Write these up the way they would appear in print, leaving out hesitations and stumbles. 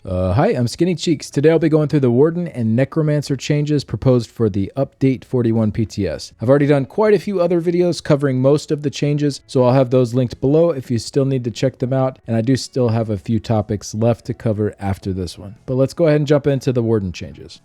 Hi, I'm Skinny Cheeks. Today I'll be going through the Warden and Necromancer changes proposed for the Update 41 PTS. I've already done quite a few other videos covering most of the changes, so I'll have those linked below if you still need to check them out, and I do still have a few topics left to cover after this one. But let's go ahead and jump into the Warden changes.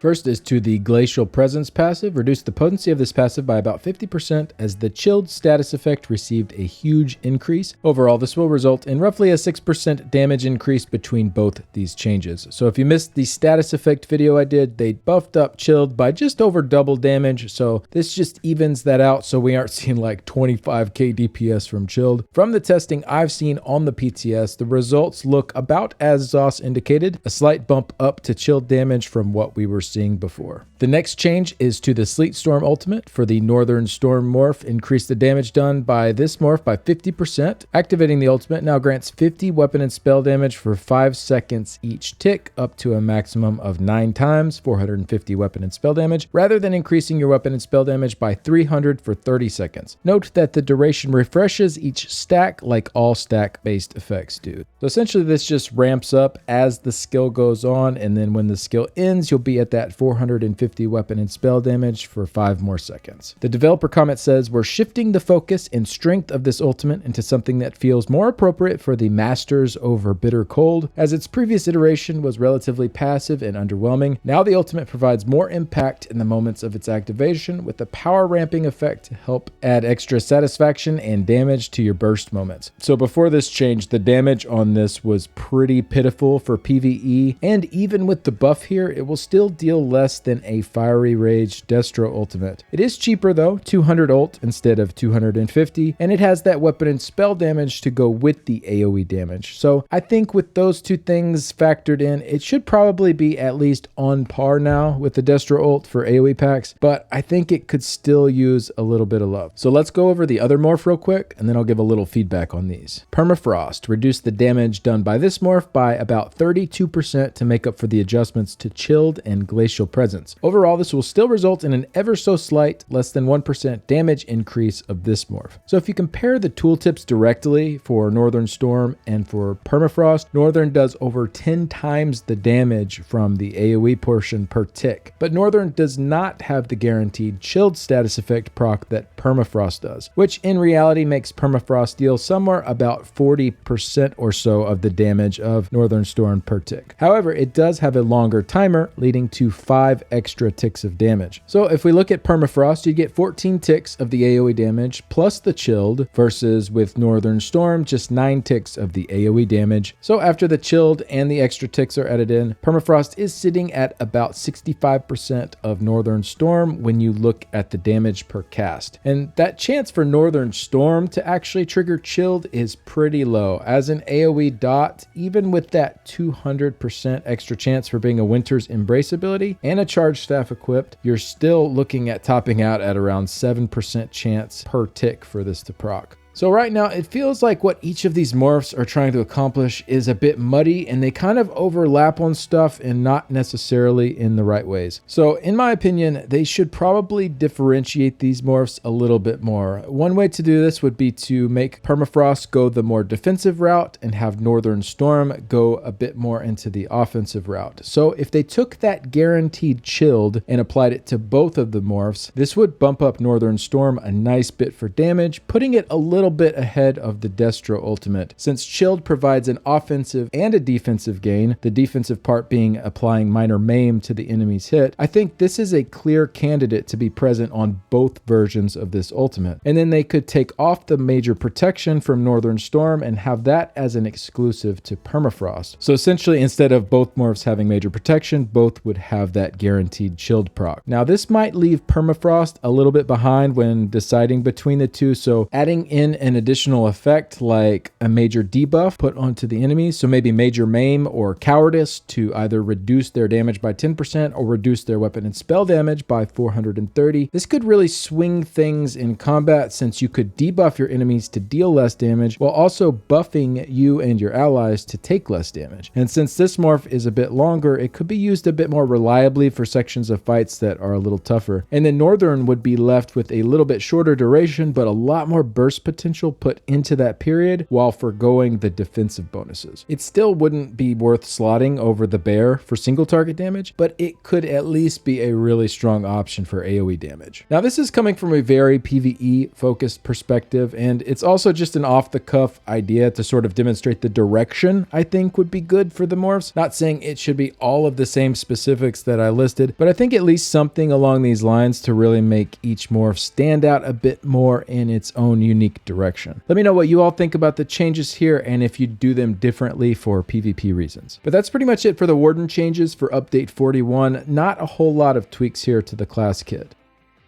First is to the Glacial Presence passive. Reduce the potency of this passive by about 50% as the chilled status effect received a huge increase. Overall, this will result in roughly a 6% damage increase between both these changes. So if you missed the status effect video I did, they buffed up chilled by just over double damage. So this just evens that out so we aren't seeing like 25k DPS from chilled. From the testing I've seen on the PTS, the results look about as Zoss indicated, a slight bump up to chilled damage from what we were seeing before. The next change is to the Sleet Storm ultimate. For the Northern Storm morph, increase the damage done by this morph by 50%. Activating the ultimate now grants 50 weapon and spell damage for 5 seconds each tick, up to a maximum of 9 times, 450 weapon and spell damage, rather than increasing your weapon and spell damage by 300 for 30 seconds. Note that the duration refreshes each stack like all stack-based effects do. So essentially this just ramps up as the skill goes on, and then when the skill ends, you'll be at that 450 weapon and spell damage for 5 more seconds. The developer comment says, we're shifting the focus and strength of this ultimate into something that feels more appropriate for the Masters over Bitter Cold, as its previous iteration was relatively passive and underwhelming. Now the ultimate provides more impact in the moments of its activation, with a power ramping effect to help add extra satisfaction and damage to your burst moments. So before this change, the damage on this was pretty pitiful for PvE, and even with the buff here, it will still deal less than a Fiery Rage Destro ultimate. It is cheaper though, 200 ult instead of 250, and it has that weapon and spell damage to go with the AoE damage. So I think with those two things factored in, it should probably be at least on par now with the Destro ult for AoE packs, but I think it could still use a little bit of love. So let's go over the other morph real quick, and then I'll give a little feedback on these. Permafrost. Reduce the damage done by this morph by about 32% to make up for the adjustments to chilled and glacial presence. Overall, this will still result in an ever so slight, less than 1% damage increase of this morph. So if you compare the tooltips directly for Northern Storm and for Permafrost, Northern does over 10 times the damage from the AoE portion per tick, but Northern does not have the guaranteed chilled status effect proc that Permafrost does, which in reality makes Permafrost deal somewhere about 40% or so of the damage of Northern Storm per tick. However, it does have a longer timer, leading to 5 extra ticks of damage. So if we look at Permafrost, you get 14 ticks of the AoE damage plus the chilled, versus with Northern Storm, just 9 ticks of the AoE damage. So after the chilled and the extra ticks are added in, Permafrost is sitting at about 65% of Northern Storm when you look at the damage per cast. And that chance for Northern Storm to actually trigger chilled is pretty low. As an AoE dot, even with that 200% extra chance for being a Winter's Embrace ability and a charge staff equipped, you're still looking at topping out at around 7% chance per tick for this to proc. So right now, it feels like what each of these morphs are trying to accomplish is a bit muddy, and they kind of overlap on stuff and not necessarily in the right ways. So in my opinion, they should probably differentiate these morphs a little bit more. One way to do this would be to make Permafrost go the more defensive route and have Northern Storm go a bit more into the offensive route. So if they took that guaranteed chilled and applied it to both of the morphs, this would bump up Northern Storm a nice bit for damage, putting it a little bit ahead of the Destro ultimate. Since chilled provides an offensive and a defensive gain, the defensive part being applying minor maim to the enemy's hit, I think this is a clear candidate to be present on both versions of this ultimate. And then they could take off the major protection from Northern Storm and have that as an exclusive to Permafrost. So essentially, instead of both morphs having major protection, both would have that guaranteed chilled proc. Now this might leave Permafrost a little bit behind when deciding between the two, so adding in an additional effect like a major debuff put onto the enemies, so maybe major maim or cowardice to either reduce their damage by 10% or reduce their weapon and spell damage by 430. This could really swing things in combat, since you could debuff your enemies to deal less damage while also buffing you and your allies to take less damage. And since this morph is a bit longer, it could be used a bit more reliably for sections of fights that are a little tougher. And then Northern would be left with a little bit shorter duration but a lot more burst potential potential put into that period while forgoing the defensive bonuses. It still wouldn't be worth slotting over the bear for single target damage, but it could at least be a really strong option for AoE damage. Now this is coming from a very PvE focused perspective, and it's also just an off the cuff idea to sort of demonstrate the direction I think would be good for the morphs. Not saying it should be all of the same specifics that I listed, but I think at least something along these lines to really make each morph stand out a bit more in its own unique direction. Let me know what you all think about the changes here and if you do them differently for PvP reasons. But that's pretty much it for the Warden changes for update 41. Not a whole lot of tweaks here to the class kit.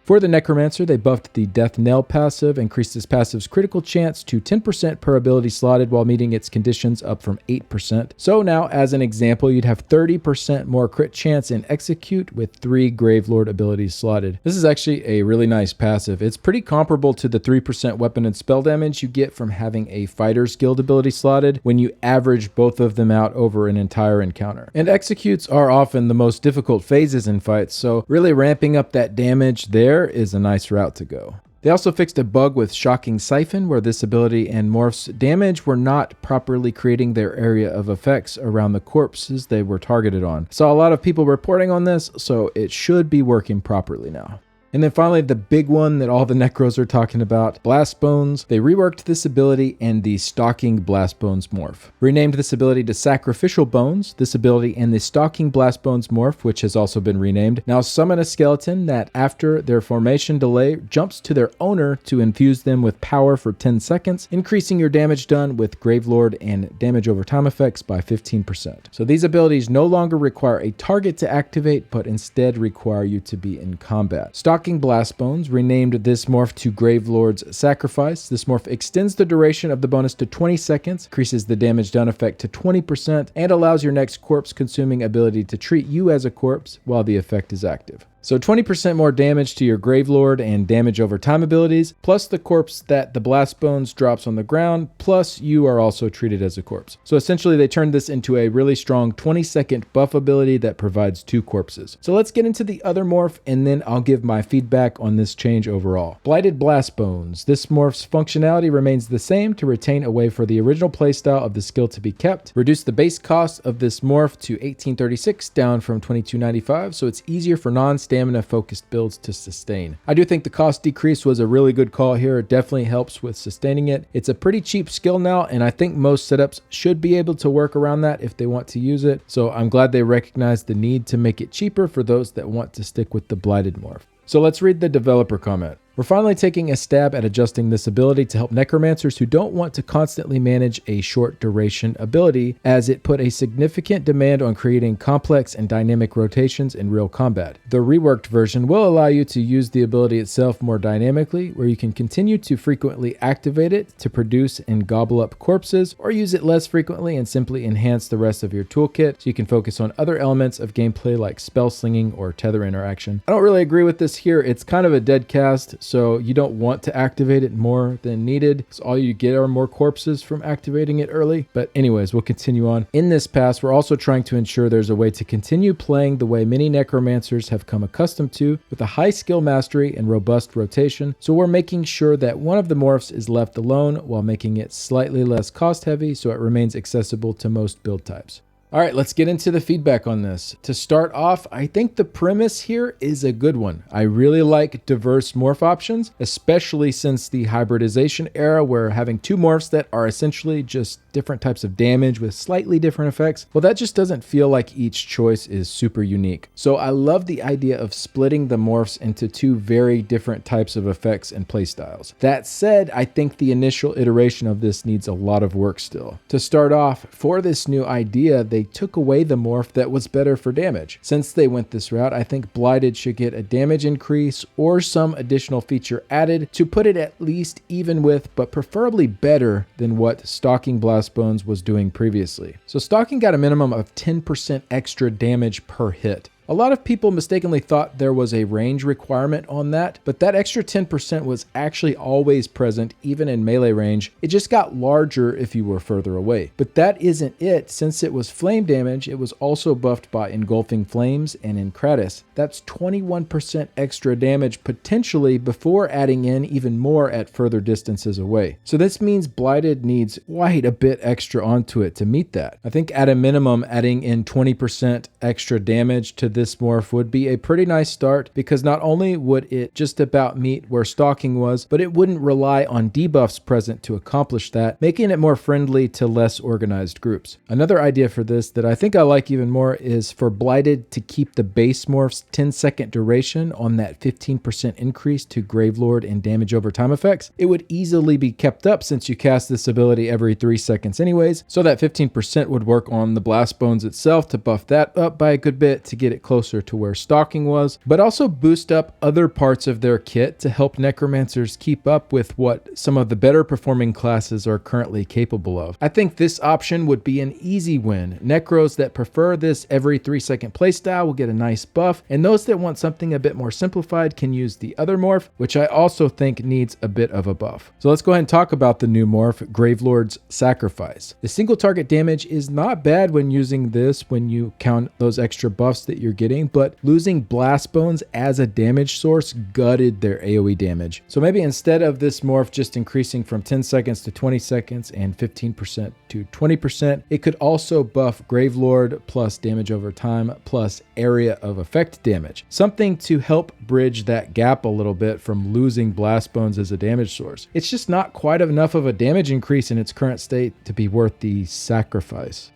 For the Necromancer, they buffed the Death Knell passive, increased his passive's critical chance to 10% per ability slotted while meeting its conditions, up from 8%. So now, as an example, you'd have 30% more crit chance in Execute with 3 Gravelord abilities slotted. This is actually a really nice passive. It's pretty comparable to the 3% weapon and spell damage you get from having a Fighter's Guild ability slotted when you average both of them out over an entire encounter. And Executes are often the most difficult phases in fights, so really ramping up that damage there is a nice route to go. They also fixed a bug with Shocking Siphon where this ability and morph's damage were not properly creating their area of effects around the corpses they were targeted on. Saw a lot of people reporting on this, so it should be working properly now. And then finally, the big one that all the Necros are talking about, Blastbones. They reworked this ability and the Stalking Blastbones morph. Renamed this ability to Sacrificial Bones. This ability and the Stalking Blastbones morph, which has also been renamed, now summon a skeleton that after their formation delay jumps to their owner to infuse them with power for 10 seconds, increasing your damage done with Gravelord and damage over time effects by 15%. So these abilities no longer require a target to activate, but instead require you to be in combat. Stalking Blastbones renamed this morph to Gravelord's Sacrifice. This morph extends the duration of the bonus to 20 seconds, increases the damage done effect to 20%, and allows your next corpse consuming ability to treat you as a corpse while the effect is active. So 20% more damage to your Gravelord and damage over time abilities, plus the corpse that the Blastbones drops on the ground, plus you are also treated as a corpse. So essentially they turned this into a really strong 20-second buff ability that provides 2 corpses. So let's get into the other morph and then I'll give my feedback on this change overall. Blighted Blastbones. This morph's functionality remains the same to retain a way for the original playstyle of the skill to be kept. Reduce the base cost of this morph to $18.36 down from $22.95, so it's easier for non-stamina focused builds to sustain. I do think the cost decrease was a really good call here. It definitely helps with sustaining it. It's a pretty cheap skill now, and I think most setups should be able to work around that if they want to use it. So I'm glad they recognize the need to make it cheaper for those that want to stick with the Blighted morph. So let's read the developer comment. We're finally taking a stab at adjusting this ability to help necromancers who don't want to constantly manage a short duration ability, as it put a significant demand on creating complex and dynamic rotations in real combat. The reworked version will allow you to use the ability itself more dynamically, where you can continue to frequently activate it to produce and gobble up corpses, or use it less frequently and simply enhance the rest of your toolkit so you can focus on other elements of gameplay like spell slinging or tether interaction. I don't really agree with this here. It's kind of a dead cast, so you don't want to activate it more than needed. So all you get are more corpses from activating it early. But anyways, we'll continue on. In this pass, we're also trying to ensure there's a way to continue playing the way many necromancers have come accustomed to, with a high skill mastery and robust rotation. So we're making sure that one of the morphs is left alone while making it slightly less cost heavy so it remains accessible to most build types. All right, let's get into the feedback on this. To start off, I think the premise here is a good one. I really like diverse morph options, especially since the hybridization era where having 2 morphs that are essentially just different types of damage with slightly different effects, well, that just doesn't feel like each choice is super unique. So I love the idea of splitting the morphs into 2 very different types of effects and playstyles. That said, I think the initial iteration of this needs a lot of work still. To start off, for this new idea, they took away the morph that was better for damage. Since they went this route, I think Blighted should get a damage increase or some additional feature added to put it at least even with, but preferably better than what Stalking Blastbones was doing previously. So Stalking got a minimum of 10% extra damage per hit. A lot of people mistakenly thought there was a range requirement on that, but that extra 10% was actually always present even in melee range. It just got larger if you were further away. But that isn't it. Since it was flame damage, it was also buffed by engulfing flames and in Kratos. That's 21% extra damage potentially before adding in even more at further distances away. So this means Blighted needs quite a bit extra onto it to meet that. I think at a minimum adding in 20% extra damage to this morph would be a pretty nice start, because not only would it just about meet where stalking was, but it wouldn't rely on debuffs present to accomplish that, making it more friendly to less organized groups. Another idea for this that I think I like even more is for Blighted to keep the base morph's 10-second duration on that 15% increase to Gravelord and damage over time effects. It would easily be kept up since you cast this ability every 3 seconds anyways, so that 15% would work on the Blastbones itself to buff that up by a good bit to get it closer to where stalking was, but also boost up other parts of their kit to help Necromancers keep up with what some of the better performing classes are currently capable of. I think this option would be an easy win. Necros that prefer this every 3-second playstyle will get a nice buff, and those that want something a bit more simplified can use the other morph, which I also think needs a bit of a buff. So let's go ahead and talk about the new morph, Gravelord's Sacrifice. The single target damage is not bad when using this when you count those extra buffs that you're getting, but losing Blastbones as a damage source gutted their AoE damage. So maybe instead of this morph just increasing from 10 seconds to 20 seconds and 15% to 20%, it could also buff Gravelord plus damage over time plus area of effect damage. Something to help bridge that gap a little bit from losing Blastbones as a damage source. It's just not quite enough of a damage increase in its current state to be worth the sacrifice.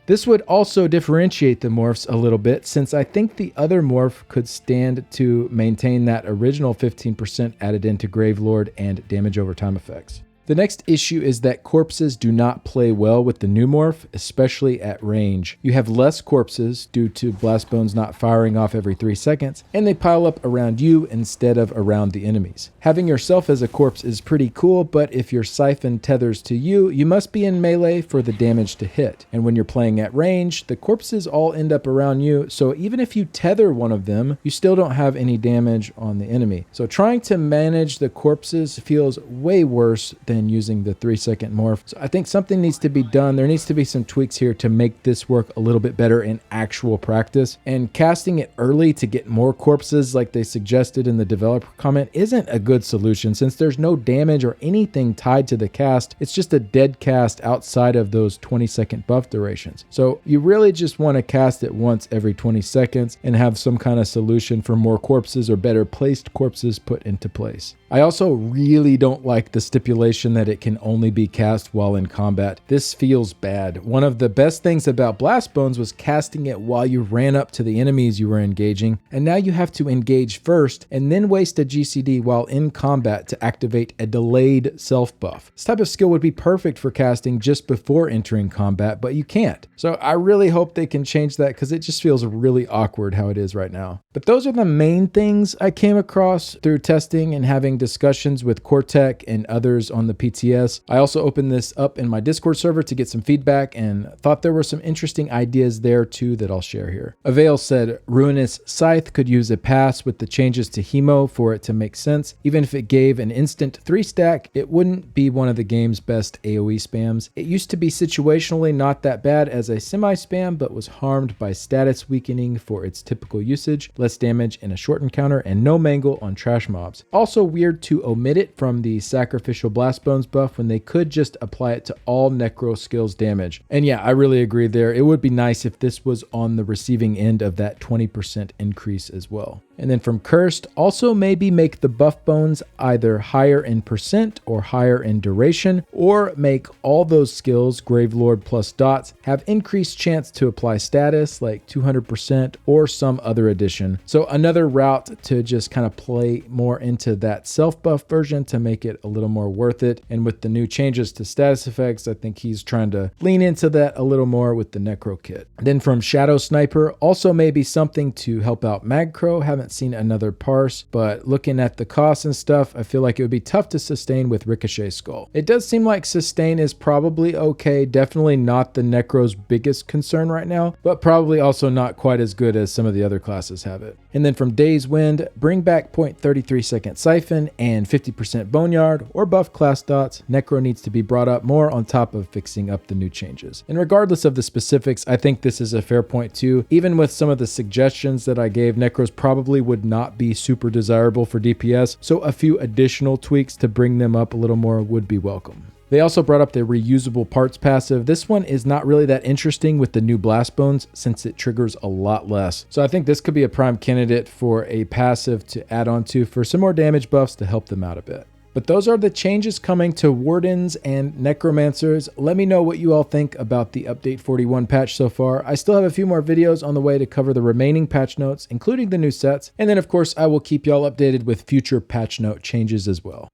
This would also differentiate the morphs a little bit, since I think the other morph could stand to maintain that original 15% added into Gravelord and damage over time effects. The next issue is that corpses do not play well with the new morph, especially at range. You have less corpses due to Blastbones not firing off every 3 seconds, and they pile up around you instead of around the enemies. Having yourself as a corpse is pretty cool, but if your Siphon tethers to you, you must be in melee for the damage to hit. And when you're playing at range, the corpses all end up around you, so even if you tether one of them, you still don't have any damage on the enemy. So trying to manage the corpses feels way worse than using the 3-second morph. So I think something needs to be done. There needs to be some tweaks here to make this work a little bit better in actual practice. And casting it early to get more corpses like they suggested in the developer comment isn't a good solution, since there's no damage or anything tied to the cast. It's just a dead cast outside of those 20-second buff durations. So you really just want to cast it once every 20 seconds and have some kind of solution for more corpses or better placed corpses put into place. I also really don't like the stipulation that it can only be cast while in combat. This feels bad. One of the best things about Blastbones was casting it while you ran up to the enemies you were engaging, and now you have to engage first and then waste a GCD while in combat to activate a delayed self buff. This type of skill would be perfect for casting just before entering combat, but you can't. So I really hope they can change that, because it just feels really awkward how it is right now. But those are the main things I came across through testing and having discussions with Cortec and others on the PTS. I also opened this up in my Discord server to get some feedback and thought there were some interesting ideas there too that I'll share here. Avail said Ruinous Scythe could use a pass with the changes to Hemo for it to make sense. Even if it gave an instant 3-stack, it wouldn't be one of the game's best AoE spams. It used to be situationally not that bad as a semi-spam, but was harmed by status weakening for its typical usage, less damage in a short encounter, and no mangle on trash mobs. Also weird to omit it from the sacrificial Blastbones buff when they could just apply it to all Necro skills damage. And yeah, I really agree there. It would be nice if this was on the receiving end of that 20% increase as well. And then from Cursed, also maybe make the buff bones either higher in percent or higher in duration, or make all those skills, Gravelord plus dots, have increased chance to apply status like 200% or some other addition. So another route to just kind of play more into that self-buff version to make it a little more worth it. And with the new changes to status effects, I think he's trying to lean into that a little more with the Necro kit. Then from Shadow Sniper, also maybe something to help out Magcro. Haven't haven't seen another parse, but looking at the costs and stuff, I feel like it would be tough to sustain with Ricochet Skull. It does seem like sustain is probably okay, definitely not the Necro's biggest concern right now, but probably also not quite as good as some of the other classes have it. And then from Days Wind, bring back 0.33 second Siphon and 50% Boneyard or buff class dots. Necro needs to be brought up more on top of fixing up the new changes. And regardless of the specifics, I think this is a fair point too. Even with some of the suggestions that I gave, Necros probably would not be super desirable for DPS, so a few additional tweaks to bring them up a little more would be welcome. They also brought up the reusable parts passive. This one is not really that interesting with the new Blastbones since it triggers a lot less. So I think this could be a prime candidate for a passive to add on to for some more damage buffs to help them out a bit. But those are the changes coming to Wardens and Necromancers. Let me know what you all think about the Update 41 patch so far. I still have a few more videos on the way to cover the remaining patch notes, including the new sets. And then of course, I will keep y'all updated with future patch note changes as well.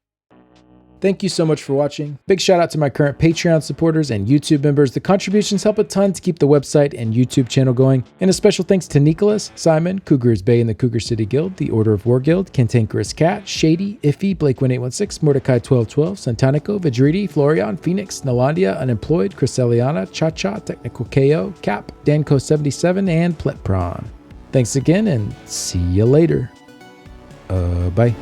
Thank you so much for watching. Big shout out to my current Patreon supporters and YouTube members. The contributions help a ton to keep the website and YouTube channel going. And a special thanks to Nicholas, Simon, Cougars Bay and the Cougar City Guild, the Order of War Guild, Cantankerous Cat, Shady, Iffy, Blake1816, Mordecai 1212, Santanico, Vajriti, Florian, Phoenix, Nalandia, Unemployed, Chryseliana, Cha-Cha, Technical KO, Cap, Danco77, and Pletpron. Thanks again and see you later. Bye.